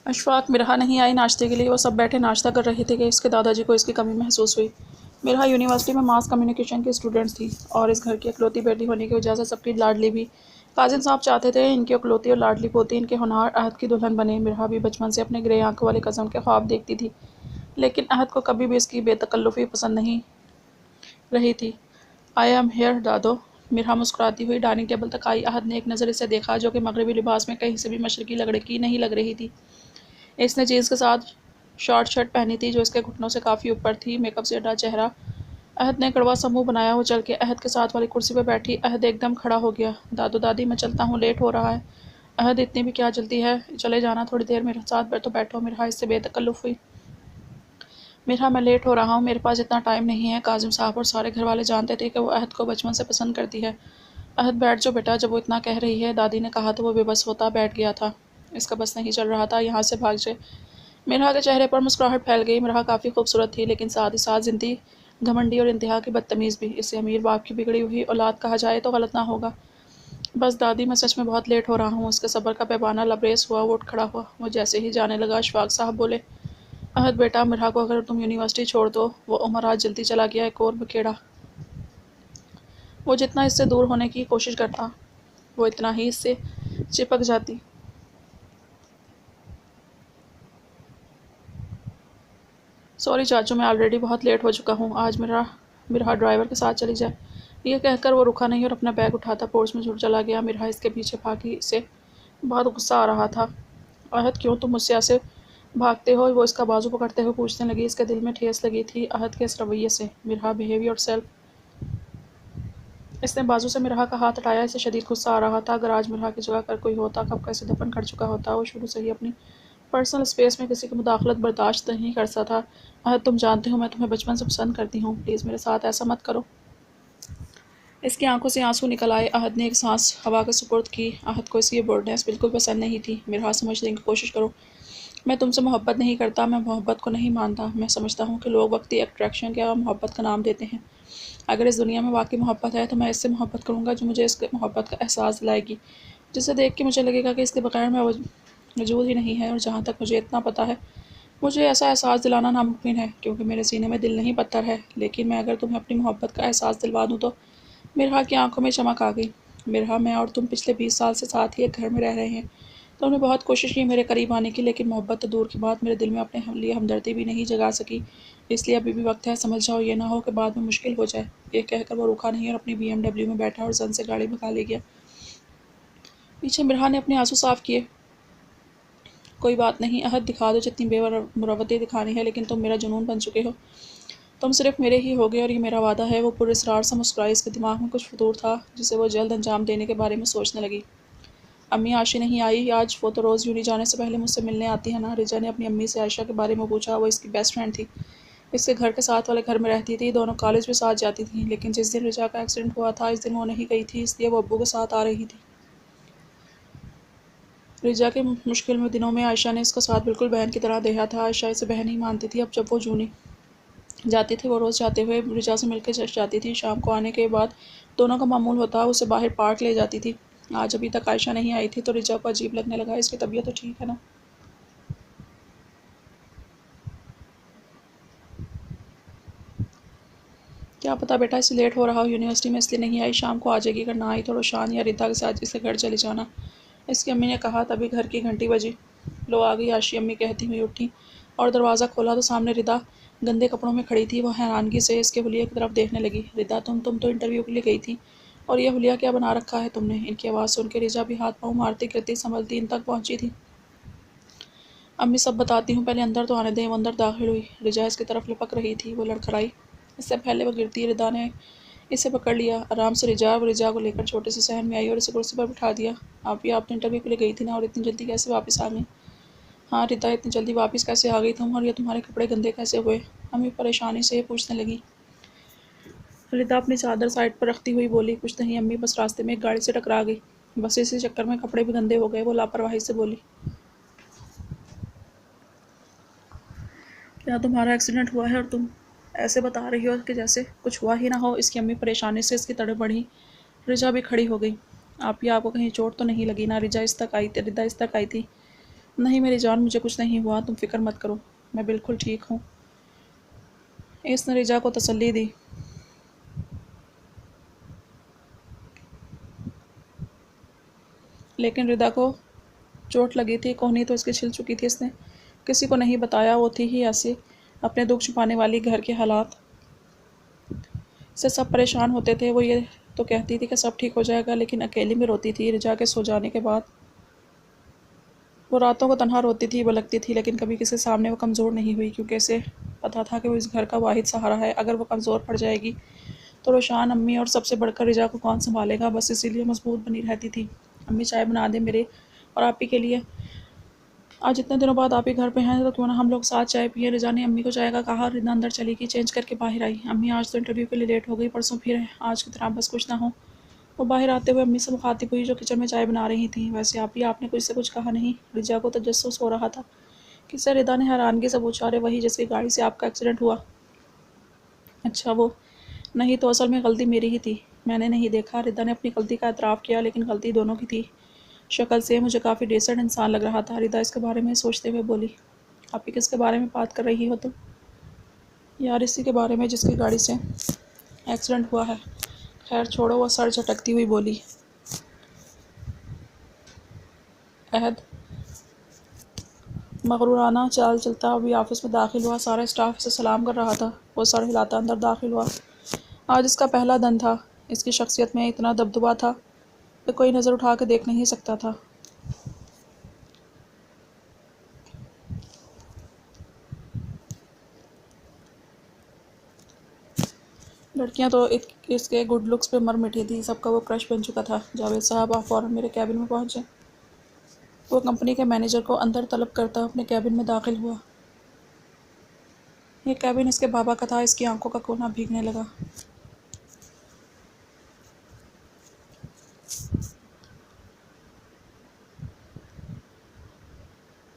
अशफाक मिरहा नहीं आई नाश्ते के लिए। वो सब बैठे नाश्ता कर रहे थे कि इसके दादाजी को इसकी कमी महसूस हुई। मिरहा यूनिवर्सिटी में मास कम्युनिकेशन की स्टूडेंट्स थी और इस घर की इकलौती बेटी होने की वजह से सबकी लाडली भी। काजिम साहब चाहते थे इनकी इकलौती और लाडली पोती इनके होनहार अहद की दुल्हन बने। मिरहा भी बचपन से अपने ग्रे आंखों वाले कज़न के ख्वाब देखती थी, लेकिन अहद को कभी भी इसकी बेतकल्लुफ़ी पसंद नहीं रही थी। आई एम हेयर दादो। मिरहा मुस्कुराती हुई डाइनिंग टेबल तक आई। अहद ने एक नज़र इसे देखा, जो कि मगरबी लिबास में कहीं से भी मशरकी लड़की नहीं लग रही थी। इसने जीन्स के साथ शॉर्ट शर्ट पहनी थी, जो इसके घुटनों से काफ़ी ऊपर थी। मेकअप से ढका चेहरा। अहद ने कड़वा सा मुँह बनाया। वो चल के अहद के साथ वाली कुर्सी पर बैठी। अहद एकदम खड़ा हो गया। दादू दादी, मैं चलता हूँ, लेट हो रहा है। अहद, इतनी भी क्या जल्दी है, चले जाना, थोड़ी देर मेरे साथ तो बैठो। मिरहा इससे बेतकल्लुफ़ हुई। मिरहा, मैं लेट हो रहा हूँ, मेरे पास इतना टाइम नहीं है। काजिम साहब और सारे घर वाले जानते थे कि वो अहद को बचपन से पसंद करती है। अहद, बैठ जाओ बेटा। जब वो इतना कह रही है, दादी ने कहा तो वो बेबस होता बैठ गया था। इसका बस नहीं चल रहा था, यहाँ से भाग जाए। मिरहा के चेहरे पर मुस्कुराहट फैल गई। मिरहा काफ़ी खूबसूरत थी, लेकिन साथ ही साथ ज़िद्दी, घमंडी और इंतहा की बदतमीज़ भी। इसे अमीर बाप की बिगड़ी हुई औलाद कहा जाए तो गलत ना होगा। बस दादी, मैं सच में बहुत लेट हो रहा हूँ। उसके सब्र का पैमाना लबरेज हुआ। वो उठ खड़ा हुआ। वो जैसे ही जाने लगा, अशफाक साहब बोले, अहद बेटा, मिरहा को अगर तुम यूनिवर्सिटी छोड़ दो, वो उमर आज जल्दी चला गया, एक और बखेड़ा। वो जितना इससे दूर होने की कोशिश करता, वो इतना ही इससे चिपक जाती। सॉरी चाचू, मैं ऑलरेडी बहुत लेट हो चुका हूँ। आज मेरा मिरहा ड्राइवर के साथ चली जाए। यह कहकर वो रुका नहीं और अपना बैग उठाता पोर्च में छुट चला गया। मिरहा इसके पीछे भागी। इसे बहुत गुस्सा आ रहा था। अहद, क्यों तुम मुझसे ऐसे भागते हो? वो इसका बाजू पकड़ते हुए पूछने लगी। इसके दिल में ठेस लगी थी अहद के इस रवैये से। Mirha, behave yourself. इसने बाजू से मिरहा का हाथ हटाया। इसे शदीद गुस्सा आ रहा था। अगर आज मिरहा की जगह कर कोई होता, कब का इसे दफन कर चुका होता। वो शुरू से ही अपनी पर्सनल स्पेस में किसी की मुदाखलत बर्दाश्त नहीं कर सकता था। अहद, तुम जानते हो मैं तुम्हें बचपन से पसंद करती हूँ, प्लीज़ मेरे साथ ऐसा मत करो। इसकी आंखों से आंसू निकल आए। अहद ने एक सांस हवा के सुपुर्द की। अहद को इसकी बोल्डनेस बिल्कुल पसंद नहीं थी। मिरहा, समझने की कोशिश करो। मैं तुमसे मोहब्बत नहीं करता, मैं मोहब्बत को नहीं मानता। मैं समझता हूँ कि लोग वक्ती अट्रैक्शन के मोहब्बत का नाम देते हैं। अगर इस दुनिया में वाकई मोहब्बत है, तो मैं इससे मोहब्बत करूँगा जो मुझे इस मोहब्बत का एहसास दिलाएगी, जिसे देख के मुझे लगेगा कि इसके बगैर मैं वजूद ही नहीं है। और जहाँ तक मुझे इतना पता है, मुझे ऐसा एहसास दिलाना नामुमकिन है, क्योंकि मेरे सीने में दिल नहीं पत्थर है। लेकिन मैं अगर तुम्हें अपनी मोहब्बत का एहसास दिलवा दूँ तो। मिरहा की आंखों में चमक आ गई। मिरहा, मैं और तुम पिछले 20 साल से साथ ही एक घर में रह रहे हैं। तुमने बहुत कोशिश की मेरे करीब आने की, लेकिन मोहब्बत तो दूर की बात, मेरे दिल में अपने लिए हमदर्दी भी नहीं जगा सकी। इसलिए अभी भी वक्त है, समझ जाओ, ये ना हो कि बाद में मुश्किल हो जाए। ये कहकर वो रुका नहीं और अपनी BMW में बैठा और जन से गाड़ी भगा ले गया। पीछे मिरहा ने अपने आंसू साफ किए। कोई बात नहीं अहद, दिखा दो जितनी बेमुरवती दिखानी है, लेकिन तुम मेरा जुनून बन चुके हो। तुम सिर्फ मेरे ही होगे और ये मेरा वादा है। वो पुरस्रार सा मुस्कुराई। इसके दिमाग में कुछ फतूर था, जिसे वो जल्द अंजाम देने के बारे में सोचने लगी। अम्मी, आशी नहीं आई आज? वो तो रोज़ यूनी जाने से पहले मुझसे मिलने आती है ना। रिजा ने अपनी अम्मी से आयशा के बारे में पूछा। वो इसकी बेस्ट फ्रेंड थी, इसके घर के साथ वाले घर में रहती थी, दोनों कॉलेज भी साथ जाती थी। लेकिन जिस दिन रिजा का एक्सीडेंट हुआ था, इस दिन वो नहीं गई थी, इसलिए वो अब्बू के साथ आ रही थी। रिजा के मुश्किल में दिनों में आयशा ने इसका साथ बिल्कुल बहन की तरह दिया था। आयशा इसे बहन ही मानती थी। अब जब वो जूनी जाती थी, वो रोज़ जाते हुए रिजा से मिलकर चल जाती थी। शाम को आने के बाद दोनों का मामूल होता, उसे बाहर पार्क ले जाती थी। आज अभी तक आयशा नहीं आई थी, तो रिजा को अजीब लगने लगा। इसकी तबीयत तो ठीक है ना? क्या पता बेटा, इसे लेट हो रहा हो यूनिवर्सिटी में, इसलिए नहीं आई। शाम को आ जाएगी। अगर ना आई तो रोशान या रिदा के साथ इसे घर चले जाना, इसकी अम्मी ने कहा। तभी घर की घंटी बजी। लो आ गई आशी, अम्मी कहती हुई उठी और दरवाज़ा खोला तो सामने रिदा गंदे कपड़ों में खड़ी थी। वो हैरानगी से इसके हुलिये की तरफ देखने लगी। रिदा, तुम तो इंटरव्यू के लिए गई थी, और यह हुलिया क्या बना रखा है तुमने? इनकी आवाज़ सुन के रिजा भी हाथ पाँव मारती गिरती संभलती इन तक पहुंची थी। अम्मी, सब बताती हूँ, पहले अंदर तो आने दें। वो अंदर दाखिल हुई। रिजा इसकी तरफ लपक रही थी। वो लड़खड़ाई। इससे पहले वो गिरती, रिदा ने इसे पकड़ लिया आराम से। रिजा को लेकर छोटे से सहन में आई और इसे कुर्सी पर बिठा दिया। आप तो इंटरव्यू के लिए गई थी ना, और इतनी जल्दी कैसे वापस आ गई? हाँ रिदा, इतनी जल्दी वापस कैसे आ गई तुम, और ये तुम्हारे कपड़े गंदे कैसे हुए? अम्मी परेशानी से पूछने लगी। रिदा अपनी चादर साइड पर रखती हुई बोली, कुछ नहीं अम्मी, बस रास्ते में एक गाड़ी से टकरा गई, बस इसी चक्कर में कपड़े भी गंदे हो गए। वो लापरवाही से बोली। क्या तुम्हारा एक्सीडेंट हुआ है और तुम ऐसे बता रही हो कि जैसे कुछ हुआ ही ना हो? इसकी अम्मी परेशानी से इसकी तरफ बढ़ी। रिजा भी खड़ी हो गई। आपको कहीं चोट तो नहीं लगी ना? रिदा इस तक आई थी। नहीं मेरी जान, मुझे कुछ नहीं हुआ, तुम फिक्र मत करो, मैं बिल्कुल ठीक हूँ। इसने रिजा को तसल्ली दी। लेकिन रिदा को चोट लगी थी, कोहनी तो इसकी छिल चुकी थी। इसने किसी को नहीं बताया, वो थी ही ऐसी अपने दुख छुपाने वाली। घर के हालात से सब परेशान होते थे। वो ये तो कहती थी कि सब ठीक हो जाएगा, लेकिन अकेली में रोती थी। रिजा के सो जाने के बाद वो रातों को तन्हा रोती थी, बलकती थी, लेकिन कभी किसी सामने वो कमज़ोर नहीं हुई, क्योंकि इसे पता था कि वो इस घर का वाहिद सहारा है। अगर वो कमज़ोर पड़ जाएगी तो रोशान, अम्मी और सबसे बढ़कर रिजा को कौन संभालेगा। बस इसीलिए मजबूत बनी रहती थी। अम्मी चाय बना दे मेरे और आप ही के लिए, आज इतने दिनों बाद आप ही घर पे हैं, तो क्यों ना हम लोग साथ चाय पिए। रिजा ने अम्मी को चाय का कहा। रिदा अंदर चली गई, चेंज करके बाहर आई। अम्मी आज तो इंटरव्यू के लिए लेट हो गई, परसों फिर है, आज की तरह बस कुछ ना हो। वो बाहर आते हुए अम्मी से मुखातिब हुई, जो किचन में चाय बना रही थी। वैसे आप ही, आपने कुछ से कुछ कहा नहीं? रिजा को तजस्सुस हो रहा था। किससे? रिदा ने हैरानगी से पूछा। अरे वही जिसकी गाड़ी से आपका एक्सीडेंट हुआ। अच्छा वो? नहीं तो असल में गलती मेरी ही थी, मैंने नहीं देखा। रिदा ने अपनी गलती का एतराफ़ किया, लेकिन गलती दोनों की थी। शक्ल से मुझे काफ़ी डिसेंट इंसान लग रहा था। रिदा इसके बारे में सोचते हुए बोली। आप ही किसके बारे में बात कर रही हो तुम? यार इसी के बारे में जिसकी गाड़ी से एक्सीडेंट हुआ है। खैर छोड़ो, वह सर झटकती हुई बोली। अहद मगरूराना चाल चलता अभी ऑफिस में दाखिल हुआ। सारा स्टाफ इसे सलाम कर रहा था। वो सर हिलाता अंदर दाखिल हुआ। आज इसका पहला दिन था। इसकी शख्सियत में इतना दबदबा था कि कोई नज़र उठा के देख नहीं सकता था। लड़कियां तो इसके गुड लुक्स पे मर मिटी थी। सबका वो क्रश बन चुका था। जावेद साहब आप फ़ौरन मेरे कैबिन में पहुंचे। वो कंपनी के मैनेजर को अंदर तलब करता अपने कैबिन में दाखिल हुआ। ये कैबिन इसके बाबा का था। इसकी आंखों का कोना भीगने लगा।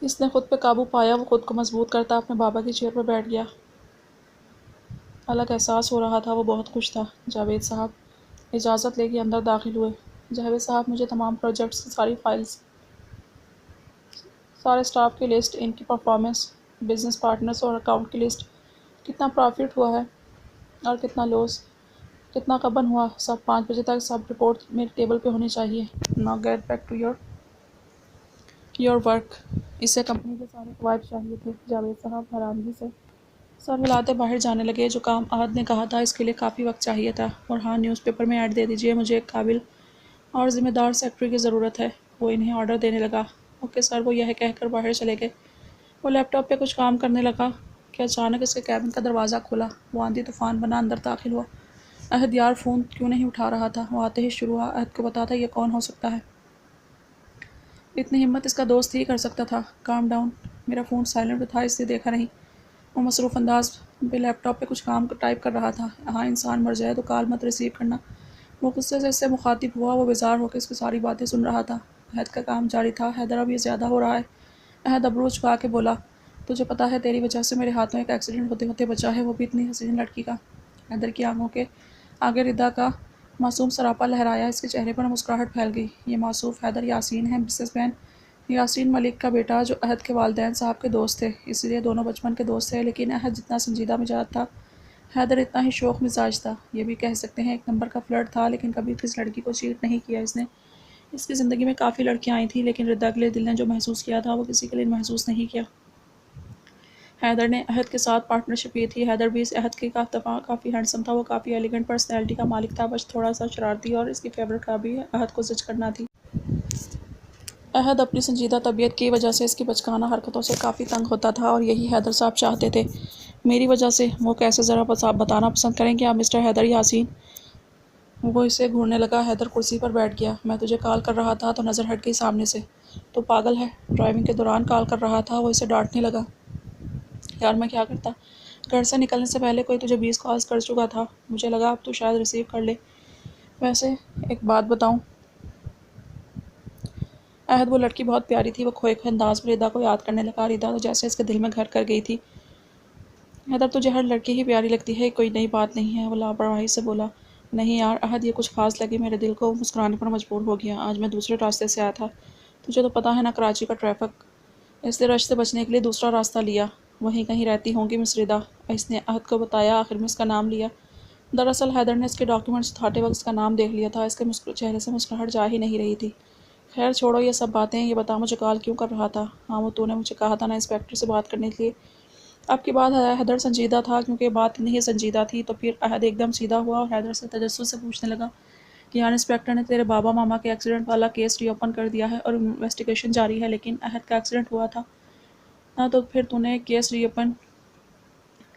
इसने खुद पे काबू पाया। वो खुद को मजबूत करता अपने बाबा की चेयर पर बैठ गया। अलग एहसास हो रहा था। वो बहुत खुश था। जावेद साहब इजाज़त लेके अंदर दाखिल हुए। जावेद साहब मुझे तमाम प्रोजेक्ट्स की सारी फाइल्स, सारे स्टाफ की लिस्ट, इनकी परफॉर्मेंस, बिजनेस पार्टनर्स और अकाउंट की लिस्ट, कितना प्रॉफिट हुआ है और कितना लॉस, कितना कबन हुआ, सब 5 बजे तक सब रिपोर्ट मेरे टेबल पे होनी चाहिए। Now get back to your work. इससे कंपनी के सारे कवायद चाहिए थे। जावेद साहब हैरानगी से सर हिलाते बाहर जाने लगे। जो काम आहद ने कहा था इसके लिए काफ़ी वक्त चाहिए था। और हाँ, न्यूज़पेपर में ऐड दे दीजिए, मुझे एक काबिल और ज़िम्मेदार सेक्रेटरी की ज़रूरत है। वो इन्हें ऑर्डर देने लगा। ओके सर, वो यह कहकर बाहर चले गए। वो लैपटॉप पे कुछ काम करने लगा कि अचानक इसके कैबिन का दरवाज़ा खुला। वो आंधी तूफान बना अंदर दाखिल हुआ। अहद यार फ़ोन क्यों नहीं उठा रहा था? वो आते ही शुरू हुआ। अहद को पता था ये कौन हो सकता है। इतनी हिम्मत इसका दोस्त ही कर सकता था। काम डाउन, मेरा फ़ोन साइलेंट था इसलिए देखा नहीं। वो मसरूफ़ अंदाज पे लैपटॉप पे कुछ काम टाइप कर रहा था। हाँ, इंसान मर जाए तो कॉल मत रिसीव करना। वो गुस्से से इससे मुखातिब हुआ। वो बेजार होकर इसकी सारी बातें सुन रहा था। अहद का काम जारी था। हैदर अब ये ज़्यादा हो रहा है। अहद अबरू चुका के बोला, तुझे पता है तेरी वजह से मेरे हाथों एक एक्सीडेंट होते होते बचा है, वो भी इतनी हसीन लड़की का। हैदर की आंखों के आगे रिदा का मासूम सरापा लहराया। इसके चेहरे पर मुस्कुराहट फैल गई। ये मासूफ हैदर यासीन है, बिजनेसमैन यासीन मलिक का बेटा, जो अहद के वालिदैन साहब के दोस्त थे। इसलिए दोनों बचपन के दोस्त थे। लेकिन अहद जितना संजीदा मिजाज था, हैदर इतना ही शौक मिजाज था। ये भी कह सकते हैं एक नंबर का फ्लर्ट था, लेकिन कभी किस लड़की को चीट नहीं किया इसने। इसकी ज़िंदगी में काफ़ी लड़कियां आई थी, लेकिन रिदा के लिए दिल ने जो महसूस किया था वो किसी के लिए महसूस नहीं किया। हैदर ने अहद के साथ पार्टनरशिप की थी। हैदर भी इस अहद के काफ़ी हैंडसम था। वो काफ़ी एलिगेंट पर्सनैलिटी का मालिक था, बस थोड़ा सा शरारती, और इसकी फेवरेट का भी अहद को जज करना थी। अहद अपनी संजीदा तबीयत की वजह से इसकी बचकाना हरकतों से काफ़ी तंग होता था, और यही हैदर साहब चाहते थे। मेरी वजह से? वो कैसे? ज़रा बस आप बताना पसंद करेंगे आप मिस्टर हैदर यासीन? वो इसे घूरने लगा। हैदर कुर्सी पर बैठ गया। मैं तुझे कॉल कर रहा था तो नज़र हट गई सामने से। तो पागल है, ड्राइविंग के दौरान कॉल कर रहा था। वो इसे डांटने लगा। यार मैं क्या करता, घर से निकलने से पहले कोई तुझे 20 कॉल्स कर चुका था। मुझे लगा अब तू शायद रिसीव कर ले। वैसे एक बात बताऊं, अहद वो लड़की बहुत प्यारी थी। वो खोए खोए अंदाज में रिदा को याद करने लगा। रिदा तो जैसे इसके दिल में घर कर गई थी। हैदर तुझे हर लड़की ही प्यारी लगती है, कोई नई बात नहीं है। वो लापरवाही से बोला। नहीं यार अहद, ये कुछ खास लगी। मेरे दिल को मुस्कुराने पर मजबूर हो गया। आज मैं दूसरे रास्ते से आया था। तुझे तो पता है ना, कराची का ट्रैफिक इसने रश से बचने के लिए दूसरा रास्ता लिया। वहीं कहीं रहती होंगी मिस रिदा। इसने अहद को बताया, आखिर में इसका नाम लिया। दरअसल हैदर ने इसके डॉक्यूमेंट्स उठाते वक्त इसका नाम देख लिया था। इसके चेहरे से मुस्कुराहट जा ही नहीं रही थी। खैर छोड़ो ये सब बातें, ये बता मुझे कॉल क्यों कर रहा था? हाँ, वो तूने मुझे कहा था ना इंस्पेक्टर से बात करने के लिए। आपकी बात हैदर संजीदा था, क्योंकि बात इतनी ही संजीदा थी। तो फिर अहद एकदम सीधा हुआ और हैदर से तजस्सुस से पूछने लगा कि यार इंस्पेक्टर ने तेरे बाबा मामा के एक्सीडेंट वाला केस रीओपन कर दिया है और इन्वेस्टिगेशन जारी है, लेकिन अहद का एक्सीडेंट हुआ था ना, तो फिर तूने केस रीओपन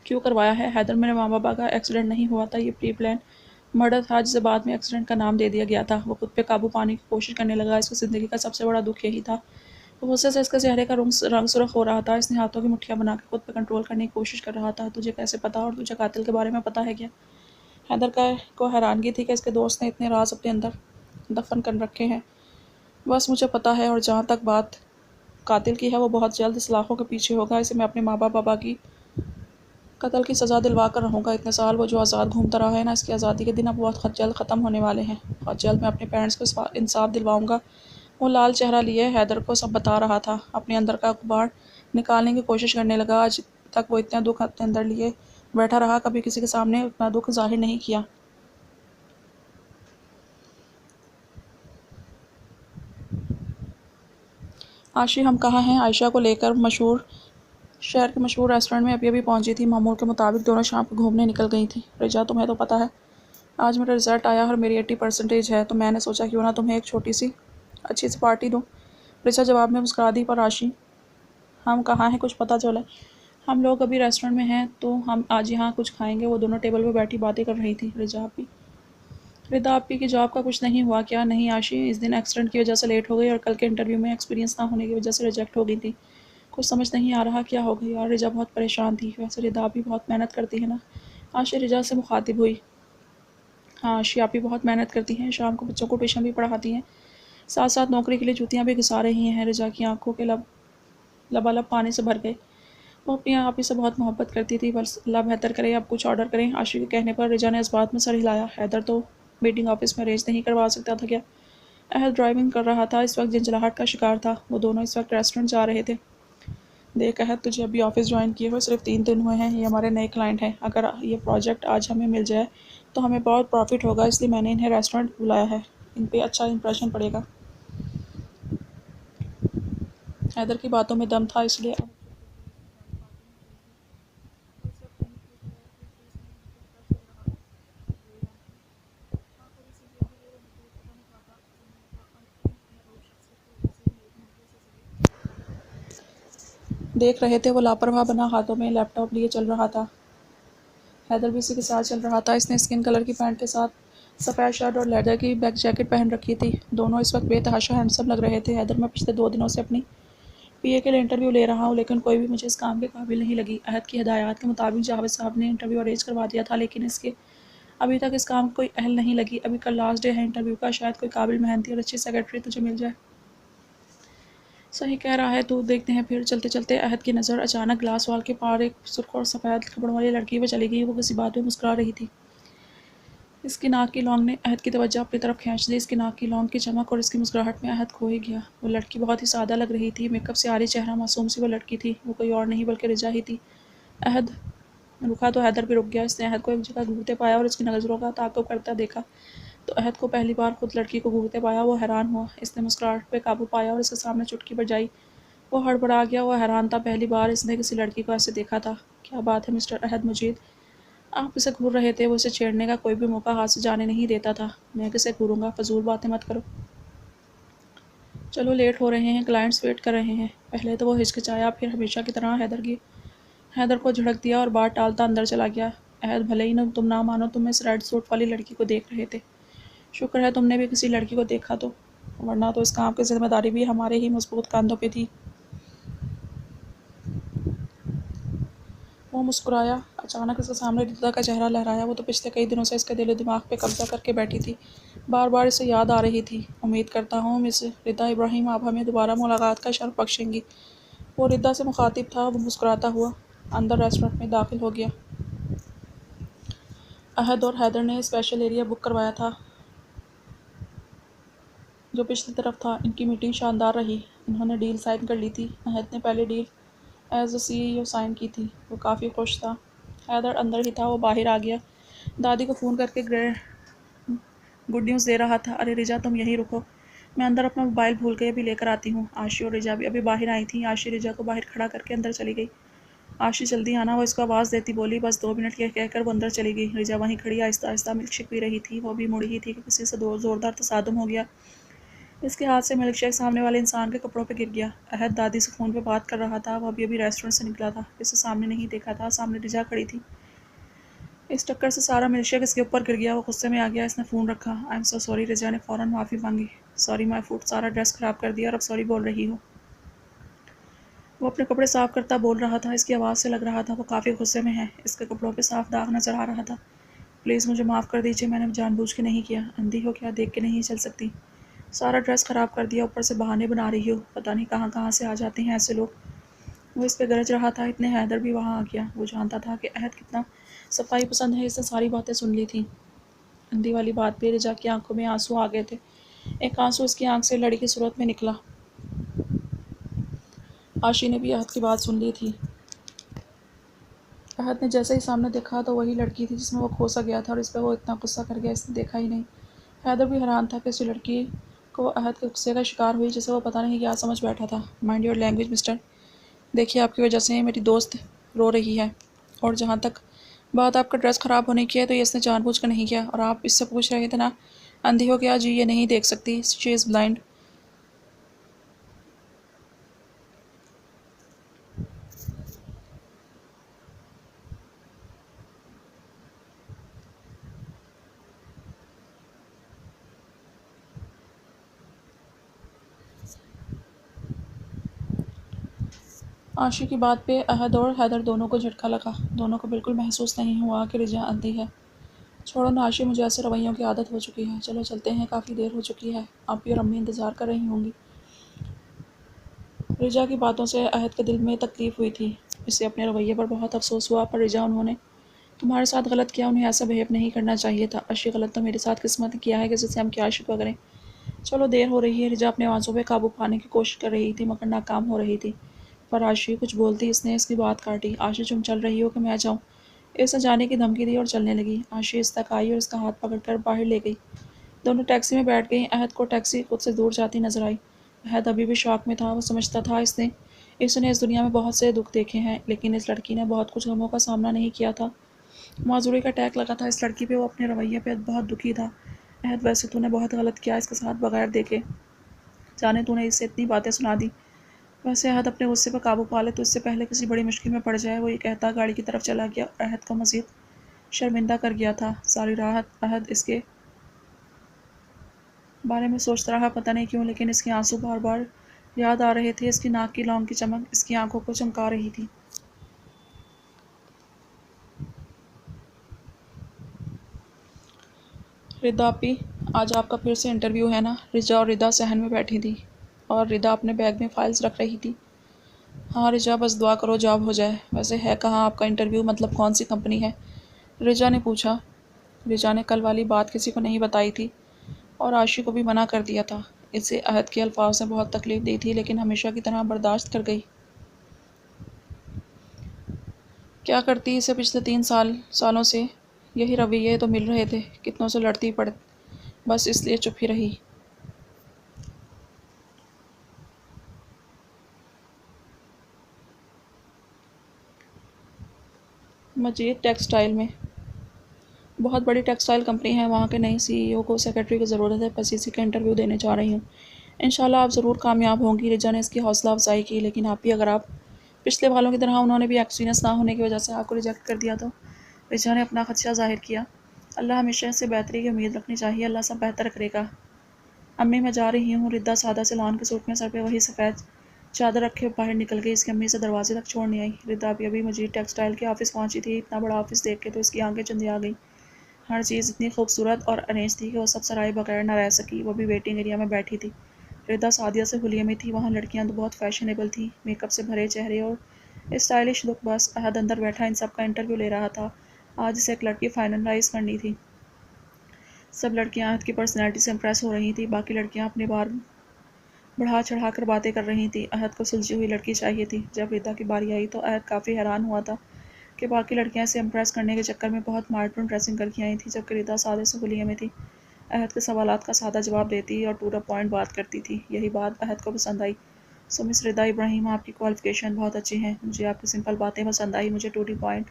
क्यों करवाया है? हैदर, मेरे माँ बाबा का एक्सीडेंट नहीं हुआ था, ये प्री प्लान मर्डर था जिसे बाद में एक्सीडेंट का नाम दे दिया गया था। वो खुद पे काबू पाने की कोशिश करने लगा। इसकी ज़िंदगी का सबसे बड़ा दुख यही था। तो गुस्से से इसके चेहरे का रंग सुर्ख हो रहा था। इसने हाथों की मुट्ठियाँ बना के खुद पे कंट्रोल करने की कोशिश कर रहा था। तुझे कैसे पता, और तुझे कातिल के बारे में पता है क्या? हैदर को हैरानगी थी कि इसके दोस्त ने इतने राज अपने अंदर दफन कर रखे हैं। बस मुझे पता है, और जहाँ तक बात कातिल की है वो बहुत जल्द सलाखों के पीछे होगा। इसे मैं अपने माँ बाबा की कत्ल की सज़ा दिलवा कर रहूँगा। इतने साल वो जो आज़ाद घूमता रहा है ना, इसकी आज़ादी के दिन अब बहुत जल्द ख़त्म होने वाले हैं। बहुत जल्द मैं अपने पेरेंट्स को इंसाफ दिलवाऊँगा। वो लाल चेहरा लिए हैदर को सब बता रहा था। अपने अंदर का गुबार निकालने की कोशिश करने लगा। आज तक वो इतना दुख अपने अंदर लिए बैठा रहा, कभी किसी के सामने अपना दुख जाहिर नहीं किया। आशी, हम कहाँ हैं? आयशा को लेकर शहर के मशहूर रेस्टोरेंट में अभी अभी पहुंची थी। मामूल के मुताबिक दोनों शाम को घूमने निकल गई थी। रिजा, तुम्हें तो पता है आज मेरा रिजल्ट आया और मेरी 80% है, तो मैंने सोचा क्यों ना तुम्हें एक छोटी सी अच्छी सी पार्टी दूँ। रिचा जवाब में मुस्कुरा दी। पर आशी, हम कहाँ हैं? कुछ पता चला? हम लोग अभी रेस्टोरेंट में हैं, तो हम आज यहाँ कुछ खाएंगे। वो दोनों टेबल पर बैठी बातें कर रही थी। रिदा आपी की जॉब का कुछ नहीं हुआ क्या? नहीं आशी, इस दिन एक्सीडेंट की वजह से लेट हो गई और कल के इंटरव्यू में एक्सपीरियंस ना होने की वजह से रिजेक्ट हो गई थी। कुछ समझ नहीं आ रहा क्या हो गई। और रिजा बहुत परेशान थी। वैसे रिदा भी बहुत मेहनत करती है ना? आशी रिजा से मुखातिब हुई। हाँ आशी, आप भी बहुत मेहनत करती हैं। शाम को बच्चों को ट्यूशन भी पढ़ाती हैं, साथ साथ नौकरी के लिए जूतियाँ भी घिसा रही हैं। रिजा की आंखों के लबालब पानी से भर गए। वो अपनी आप ही से बहुत मोहब्बत करती थी। बस अल्लाह बेहतर करे, आप कुछ ऑर्डर करें। आशी के कहने पर रिजा ने इस बात में सर हिलाया। हैदर तो मीटिंग ऑफिस में अरेंज नहीं करवा सकता था क्या? अहद ड्राइविंग कर रहा था, इस वक्त झंझलाहट का शिकार था। वो दोनों इस वक्त रेस्टोरेंट जा रहे थे। देख अहद, तुझे अभी ऑफिस ज्वाइन किए हुए सिर्फ 3 दिन हुए हैं। ये हमारे नए क्लाइंट हैं। अगर ये प्रोजेक्ट आज हमें मिल जाए तो हमें बहुत प्रॉफिट होगा, इसलिए मैंने इन्हें रेस्टोरेंट बुलाया है। इन पे अच्छा इंप्रेशन पड़ेगा। हैदर की बातों में दम था, इसलिए देख रहे थे। वो लापरवाह बना हाथों में लैपटॉप लिए चल रहा था। हैदर भी इसी के साथ चल रहा था। इसने स्किन कलर की पैंट के साथ सफ़ेद शर्ट और लेदर की बैक जैकेट पहन रखी थी। दोनों इस वक्त बेतहाशा हैंडसम लग रहे थे। हैदर, मैं पिछले 2 दिनों से अपनी पीए के लिए इंटरव्यू ले रहा हूँ, लेकिन कोई भी मुझे इस काम के काबिल नहीं लगी। अहद की हिदायत के मुताबिक जावेद साहब ने इंटरव्यू अरेंज करवा दिया था, लेकिन इसके अभी तक इस काम कोई अहल नहीं लगी। अभी कल लास्ट डे है इंटरव्यू का। शायद कोई काबिल मेहनती और अच्छी सेक्रेटरी तुझे मिल जाए। सही कह रहा है तू, देखते हैं फिर। चलते चलते अहद की नज़र अचानक ग्लास वॉल के पार एक सुर्ख और सफ़ेद कपड़ों वाली लड़की पर चली गई। वो किसी बात में मुस्कुरा रही थी। इसकी नाक की लौंग ने अहद की तवज्जो अपनी तरफ खींच दी। इसकी नाक की लौंग की चमक और इसकी मुस्कुराहट में अहद खो ही गया। वो लड़की बहुत ही सादा लग रही थी। मेकअप से आरी चेहरा, मासूम सी वो लड़की थी। वो कोई और नहीं बल्कि रिजा ही थी। अहद रुका तो हैदर भी रुक गया। इसने अहद को एक जगह घूरते पाया और इसकी नज़रों का ताक़ुब करता देखा। तो अहद को पहली बार खुद लड़की को घूरते पाया। वो हैरान हुआ। इसने मुस्कुराहट पे काबू पाया और इसके सामने चुटकी बजाई। वो हड़बड़ा गया। वो हैरान था, पहली बार इसने किसी लड़की को ऐसे देखा था। क्या बात है मिस्टर अहद मजीद, आप इसे घूर रहे थे? वो इसे छेड़ने का कोई भी मौका हाथ से जाने नहीं देता था। मैं किसे घूरूंगा? फजूल बातें मत करो। चलो लेट हो रहे हैं, क्लाइंट्स वेट कर रहे हैं। पहले तो वो हिचकिचाया, फिर हमेशा की तरह हैदर को झड़क दिया और बात टालता अंदर चला गया। अहद, भले ही न तुम ना मानो, तुम इस रेड सूट वाली लड़की को देख रहे थे। शुक्र है तुमने भी किसी लड़की को देखा तो, वरना तो इस काम की जिम्मेदारी भी हमारे ही मजबूत कंधों पे थी। वो मुस्कुराया। अचानक इसके सामने रिदा का चेहरा लहराया। वो तो पिछले कई दिनों से इसके दिल दिमाग पे कब्जा करके बैठी थी। बार बार इसे याद आ रही थी। उम्मीद करता हूँ मिस रिदा इब्राहिम, आप हमें दोबारा मुलाकात का शर्फ बख्शेंगी। वो रिदा से मुखातिब था। वो मुस्कुराता हुआ अंदर रेस्टोरेंट में दाखिल हो गया। अहद और हैदर ने स्पेशल एरिया बुक करवाया था जो पिछली तरफ था। इनकी मीटिंग शानदार रही। उन्होंने डील साइन कर ली थी। अहद ने पहले deal as a CEO sign की थी। वो काफ़ी खुश था। हैदर अंदर ही था, वो बाहर आ गया। दादी को फ़ोन करके गुड न्यूज़ दे रहा था। अरे रिजा, तुम यहीं रुको, मैं अंदर अपना मोबाइल भूल गई, अभी लेकर आती हूँ। आशी और रिजा भी अभी बाहर आई थी। आशी रिजा को बाहर खड़ा करके अंदर चली गई। आशी जल्दी आना, वो इसको आवाज़ देती बोली। बस 2 मिनट कहकर वो अंदर चली गई। रिजा वहीं खड़ी आहिस्ता आहिस्ता मिल्कशेक पी रही थी। वो भी मुड़ी ही थी कि किसी से जोरदार तसादुम हो गया। इसके हाथ से मिल्कशेक सामने वाले इंसान के कपड़ों पे गिर गया। अहद दादी से फ़ोन पे बात कर रहा था। वो अभी अभी रेस्टोरेंट से निकला था। इसे सामने नहीं देखा था। सामने रिजा खड़ी थी। इस टक्कर से सारा मिल्कशेक इसके ऊपर गिर गया। वो गुस्से में आ गया। इसने फ़ोन रखा। I am so sorry. रिजा ने फ़ौरन माफ़ी मांगी। सॉरी माई फूड, सारा ड्रेस ख़राब कर दिया और अब सॉरी बोल रही हो। वो अपने कपड़े साफ करता बोल रहा था। इसकी आवाज़ से लग रहा था वो काफ़ी गुस्से में है। इसके कपड़ों पे साफ दाग नजर आ रहा था। प्लीज़ मुझे माफ़ कर दीजिए, मैंने जानबूझ के नहीं किया। अंधी हो क्या, देख के नहीं चल सकती? सारा ड्रेस ख़राब कर दिया, ऊपर से बहाने बना रही हो। पता नहीं कहाँ कहाँ से आ जाते हैं ऐसे लोग। वो इस पे गरज रहा था। इतने हैदर भी वहाँ आ गया। वो जानता था कि अहद कितना सफाई पसंद है। इसने सारी बातें सुन ली थी। अंधी वाली बात पे रिजा की आंखों में आंसू आ गए थे। एक आंसू इसकी आंख से लड़ी की सूरत में निकला। आशी ने भी अहद की बात सुन ली थी। अहद ने जैसे ही सामने देखा तो वही लड़की थी जिसमें वो खोसा गया था, और इस पर वो इतना गुस्सा कर गया इसने देखा ही नहीं। हैदर भी हैरान था कि उस लड़की को अहद के गुस्से का शिकार हुई, जिसे वो पता नहीं क्या समझ बैठा था। Mind your language mister. देखिए, आपकी वजह से मेरी दोस्त रो रही है, और जहाँ तक बात आपका ड्रेस ख़राब होने की है तो ये इसने जानबूझ कर नहीं किया। और आप इससे पूछ रहे थे ना, अंधी हो क्या जी, ये नहीं देख सकती, शी इज़ ब्लाइंड। आशी की बात पे अहद और हैदर दोनों को झटका लगा। दोनों को बिल्कुल महसूस नहीं हुआ कि रिजा अंधी है। छोड़ो ना आशी, मुझे ऐसे रवैयों की आदत हो चुकी है। चलो चलते हैं, काफ़ी देर हो चुकी है। आप भी और अम्मी इंतज़ार कर रही होंगी। रिजा की बातों से अहद के दिल में तकलीफ़ हुई थी। इसे अपने रवैये पर बहुत अफसोस हुआ। पर रिजा, उन्होंने तुम्हारे साथ गलत किया, उन्हें ऐसा बिहेव नहीं करना चाहिए था। अशी, गलत तो मेरे साथ किस्मत ने किया है कि जिससे हम क्या शिकवा करें। चलो देर हो रही है। रिजा अपने आंसू पे काबू पाने की कोशिश कर रही थी, मगर नाकाम हो रही थी। पर आशी कुछ बोलती इसने इसकी बात काटी। आशी, तुम चल रही हो कि मैं जाऊँ? इसने जाने की धमकी दी और चलने लगी। आशी इस तक आई और इसका हाथ पकड़कर बाहर ले गई। दोनों टैक्सी में बैठ गईं। अहद को टैक्सी खुद से दूर जाती नजर आई। अहद अभी भी शॉक में था। वो समझता था इसने इस दुनिया में बहुत से दुख देखे हैं, लेकिन इस लड़की ने बहुत कुछ गमों का सामना नहीं किया था। माजूरी का टैग लगा था इस लड़की पे। वो अपने रवैये पे बहुत दुखी था। अहद, वैसे तूने बहुत गलत किया इसके साथ बगैर देखे। जाने तूने इससे इतनी बातें सुना दी। वैसे अहद अपने गुस्से पर काबू पा ले तो इससे पहले किसी बड़ी मुश्किल में पड़ जाए। वो ये कहता गाड़ी की तरफ चला गया और अहद को मजीद शर्मिंदा कर गया था। सारी रात अहद इसके बारे में सोचता रहा, पता नहीं क्यों, लेकिन इसके आंसू बार बार याद आ रहे थे। इसकी नाक की लौंग की चमक इसकी आंखों को चमका रही थी। रिदा अपी, आज आपका फिर से इंटरव्यू है ना? रिजा और रिदा सहन में बैठी थी और रिदा अपने बैग में फाइल्स रख रही थी। हाँ रिजा, बस दुआ करो जॉब हो जाए। वैसे है कहाँ आपका इंटरव्यू, मतलब कौन सी कंपनी है? रिजा ने पूछा। रिजा ने कल वाली बात किसी को नहीं बताई थी और आशी को भी मना कर दिया था। इसे अहद के अल्फाज ने बहुत तकलीफ दी थी, लेकिन हमेशा की तरह बर्दाश्त कर गई। क्या करती, इसे पिछले 3 सालों से यही रवैये तो मिल रहे थे। कितनों से लड़ती पड़, बस इसलिए चुप ही रही। मजीद टेक्सटाइल में, बहुत बड़ी टेक्सटाइल कंपनी है, वहाँ के नई CEO को सेक्रेटरी की ज़रूरत है। बस इसी का इंटरव्यू देने जा रही हूँ। इंशाल्लाह आप ज़रूर कामयाब होंगी। रिजा ने इसकी हौसला अफजाई की। लेकिन आप भी, अगर आप पिछले वालों की तरह उन्होंने भी एक्सपीरियंस ना होने की वजह से आपको रिजेक्ट कर दिया तो? रिजा ने अपना खदशा जाहिर किया। अल्लाह हमेशा से बेहतरी की उम्मीद रखनी चाहिए। अल्लाह सब बेहतर करेगा। अम्मी, मैं जा रही हूँ। रिद्दा सादा से लॉन के सूट में सर पे वही सफ़ेद चादर रखे बाहर निकल गई। इसकी अम्मी से दरवाजे तक छोड़ने आई। रिद्दा अभी मजीद टेक्सटाइल के ऑफिस पहुंची थी। इतना बड़ा ऑफिस देख के तो इसकी आंखें चंदी आ गई। हर चीज़ इतनी खूबसूरत और अरेंज थी कि वो सब सराय बगैर न रह सकी। वो भी वेटिंग एरिया में बैठी थी। रिद्दा सादिया से हुलिया में थी। वहाँ लड़कियाँ तो बहुत फैशनेबल थी, मेकअप से भरे चेहरे और स्टाइलिश लुक। बस अहद अंदर बैठा इन सब का इंटरव्यू ले रहा था। आज इसे एक लड़की फाइनलाइज करनी थी। सब लड़कियां अहद की पर्सनैलिटी से इम्प्रेस हो रही थी। बाकी लड़कियां अपने बार बढ़ा चढ़ा कर बातें कर रही थी। अहद को सुलझी हुई लड़की चाहिए थी। जब रिदा की बारी आई तो अहद काफ़ी हैरान हुआ था कि बाकी लड़कियां इसे इम्प्रेस करने के चक्कर में बहुत मॉडर्न ड्रेसिंग करके आई थी, जबकि रिदा सादे से हुलिये में थी। अहद के सवालात का सादा जवाब देती और टू द पॉइंट बात करती थी। यही बात अहद को पसंद आई। सो मिस रिदा इब्राहिम, आपकी क्वालिफिकेशन बहुत अच्छी हैं, मुझे आपकी सिंपल बातें पसंद आई, मुझे टू द पॉइंट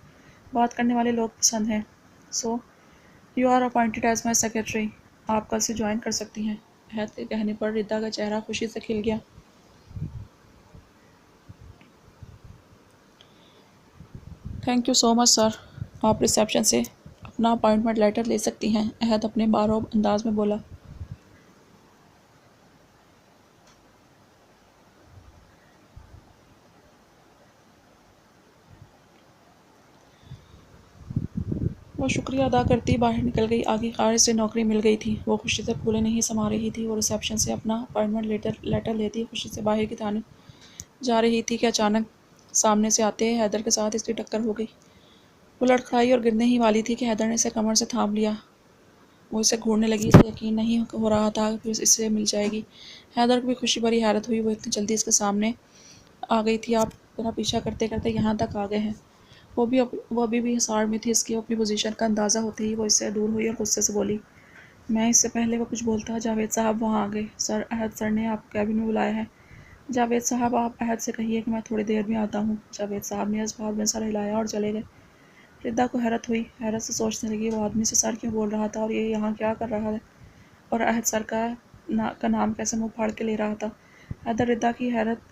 बात करने वाले लोग पसंद हैं। So you are appointed as my secretary, आप कल से ज्वाइन कर सकती हैं। अहद के कहने पर रिदा का चेहरा खुशी से खिल गया। Thank you so much sir, आप रिसेप्शन से अपना अपॉइंटमेंट लेटर ले सकती हैं, अहद अपने बारोब अंदाज में बोला। वो शुक्रिया अदा करती बाहर निकल गई। आखिरकार इसे नौकरी मिल गई थी। वो खुशी से फूले नहीं समा रही थी। वो रिसेप्शन से अपना अपॉइंटमेंट लेटर लेती खुशी से बाहर की तानी जा रही थी कि अचानक सामने से आते हैदर के साथ इसकी टक्कर हो गई। वो लड़खड़ाई और गिरने ही वाली थी कि हैदर ने इसे कमर से थाम लिया। वो इसे घूरने लगी। इसे यकीन नहीं हो रहा था कि इससे मिल जाएगी। हैदर को भी खुशी भरी हैरत हुई। वो इतनी जल्दी इसके सामने आ गई थी। आप मेरा पीछा करते करते यहाँ तक आ गए हैं। वो अभी भी हिसार में थी। इसकी अपनी पोजीशन का अंदाज़ा होते ही वो इससे दूर हुई और गुस्से से बोली, मैं इससे पहले वो कुछ बोलता जावेद साहब वहाँ आ गए। सर, अहद सर ने आपको कैबिन में बुलाया है। जावेद साहब, आप अहद से कहिए कि मैं थोड़ी देर में आता हूँ। जावेद साहब ने इस बात में सर हिलाया और चले गए। रिद्दा को हैरत हुई। हैरत से सोचने लगी, वो आदमी से सर क्यों बोल रहा था और ये यहाँ क्या कर रहा है, और अहद सर का नाम कैसे मुंह फाड़ के ले रहा था। हैदर रिद्दा की हैरत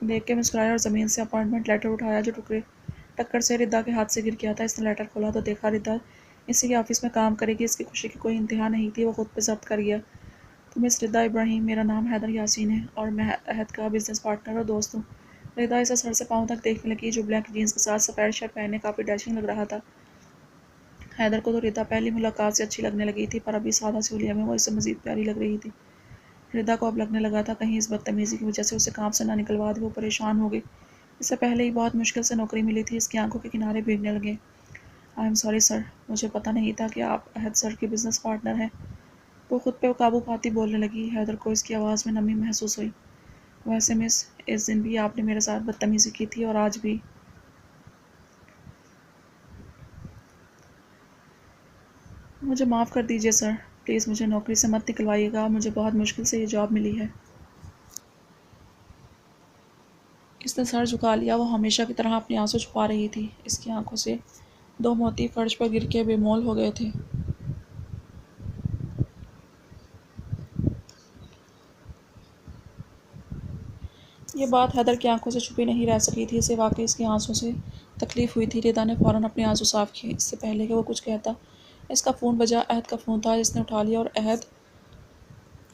देख के मुस्कुराया और ज़मीन से अपॉइंटमेंट लेटर उठाया जो टुकड़े टक्कर से रिद्दा के हाथ से गिर गया था। इसने लेटर खोला तो देखा रिद्दा इसी के ऑफिस में काम करेगी। इसकी खुशी की कोई इंतहा नहीं थी। वो खुद पे जब्त कर गया। तो मिस रिद्दा इब्राहिम, मेरा नाम हैदर यासीन है और मैं अहद का बिजनेस पार्टनर और दोस्त हूँ। रिद्दा इसे सर से पाँव तक देखने लगी, जो ब्लैक जीन्स के साथ सफ़ेद शर्ट पहने काफ़ी डैशिंग लग रहा था। हैदर को तो रिद्दा पहली मुलाकात से अच्छी लगने लगी थी, पर अभी सादा सूलिया में वो इससे मज़ीद प्यारी लग रही थी। रिद्दा को अब लगने लगा था कहीं इस बदतमीज़ी की वजह से उसे काम से ना निकलवा दे। वो परेशान हो गई। इससे पहले ही बहुत मुश्किल से नौकरी मिली थी। इसकी आंखों के किनारे भीगने लगे। आई एम सॉरी सर, मुझे पता नहीं था कि आप अहद सर के बिज़नेस पार्टनर हैं। वो खुद पे काबू पाती बोलने लगी। हैदर को इसकी आवाज़ में नमी महसूस हुई। वैसे मिस, इस दिन भी आपने मेरे साथ बदतमीज़ी की थी और आज भी। मुझे माफ़ कर दीजिए सर, प्लीज़ मुझे नौकरी से मत निकलवाइएगा। मुझे बहुत मुश्किल से ये जॉब मिली है। इसने सर झुका लिया। वो हमेशा की तरह अपने आंसू छुपा रही थी। इसकी आंखों से दो मोती फर्श पर गिर के बेमोल हो गए थे। ये बात हैदर की आंखों से छुपी नहीं रह सकी थी। इसे वाकई इसके आंसू से तकलीफ़ हुई थी। रिदा ने फ़ौरन अपने आंसू साफ किए। इससे पहले कि वो कुछ कहता, इसका फ़ोन बजा। अहद का फ़ोन था। इसने उठा लिया और अहद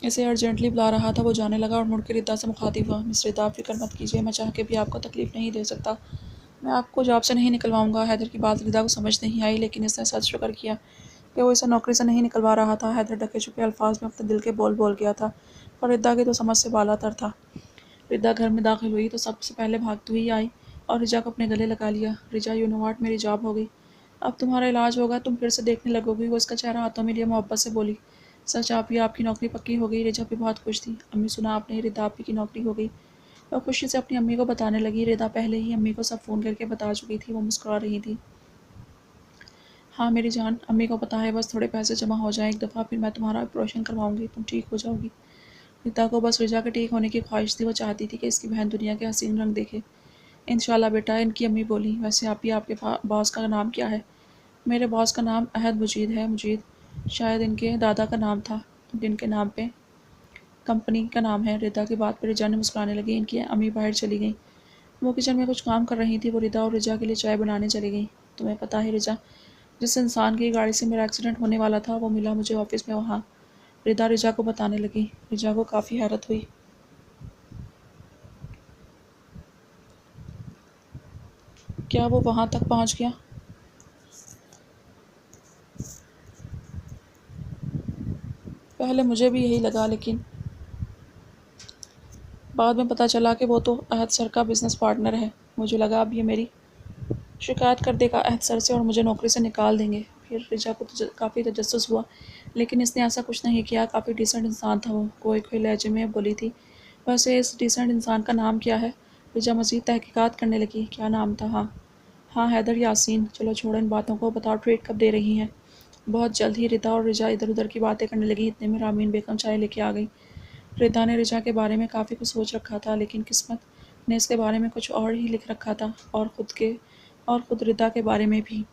इसे अर्जेंटली बुला रहा था। वो जाने लगा और मुड़ के रिदा से मुखातिब हुआ, मिस रिदा, फ़िक्र मत कीजिए, मैं चाह के भी आपको तकलीफ़ नहीं दे सकता। मैं आपको जॉब से नहीं निकलवाऊंगा। हैदर की बात रिदा को समझ नहीं आई, लेकिन इसने सच शुक्र किया कि वो इसे नौकरी से नहीं निकलवा रहा था। हैदर ढके छुपे अल्फाज में अपने दिल के बोल बोल गया था, पर रिदा की तो समझ से बाला तर था। रिदा घर में दाखिल हुई तो सबसे पहले भागती हुई आई और रिजा को अपने गले लगा लिया। रिजा, यू नो व्हाट, मेरी जॉब हो गई। अब तुम्हारा इलाज होगा, तुम फिर से देखने लगोगी। वो इसका चेहरा हाथों में लिए मोहब्बत से बोली, सच आप ही, आपकी नौकरी पक्की हो गई। रिजा भी बहुत खुश थी। अम्मी, सुना आपने, रिदा आपी की नौकरी हो गई। वह खुशी से अपनी अम्मी को बताने लगी। रिदा पहले ही अम्मी को सब फ़ोन करके बता चुकी थी। वो मुस्कुरा रही थी। हाँ मेरी जान, अम्मी को पता है, बस थोड़े पैसे जमा हो जाएं एक दफ़ा, फिर मैं तुम्हारा ऑपरेशन करवाऊंगी, तुम ठीक हो जाओगी। रिता को बस रिजा के ठीक होने की ख्वाहिश थी। वो चाहती थी कि इसकी बहन दुनिया के हसीन रंग देखे। इंशाल्लाह बेटा, इनकी अम्मी बोली। वैसे आप ही, आपके बॉस का नाम क्या है? मेरे बॉस का नाम अहद मुजीद है। मुजीद शायद इनके दादा का नाम था, जिनके नाम पे कंपनी का नाम है। रिदा की बात पर रिजा ने मुस्कुराने लगी। इनकी अम्मी बाहर चली गई। वो किचन में कुछ काम कर रही थी। वो रिदा और रिजा के लिए चाय बनाने चली गई। तुम्हें पता है रिजा, जिस इंसान की गाड़ी से मेरा एक्सीडेंट होने वाला था, वो मिला मुझे ऑफिस में वहाँ। रिदा रिजा को बताने लगी। रिजा को काफ़ी हैरत हुई। क्या वो वहाँ तक पहुँच गया? पहले मुझे भी यही लगा, लेकिन बाद में पता चला कि वो तो अहद सर का बिजनेस पार्टनर है। मुझे लगा अब ये मेरी शिकायत कर देगा अहद सर से और मुझे नौकरी से निकाल देंगे। फिर रिजा को काफ़ी तजस्सुस हुआ, लेकिन इसने ऐसा कुछ नहीं किया। काफ़ी डिसेंट इंसान था वो। कोई कोई लहजे में बोली थी, वैसे इस डिसेंट इंसान का नाम क्या है? रिजा मज़ीद तहकीकात करने लगी। क्या नाम था? हाँ हाँ, हैदर यासीन। चलो छोड़ो इन बातों को, बताओ ट्रीट कब दे रही हैं? बहुत जल्द ही। रिदा और रिजा इधर उधर की बातें करने लगी। इतने में रामीन बेगम चाय लेके आ गई। रिदा ने रिजा के बारे में काफ़ी कुछ सोच रखा था, लेकिन किस्मत ने इसके बारे में कुछ और ही लिख रखा था, और ख़ुद रिदा के बारे में भी।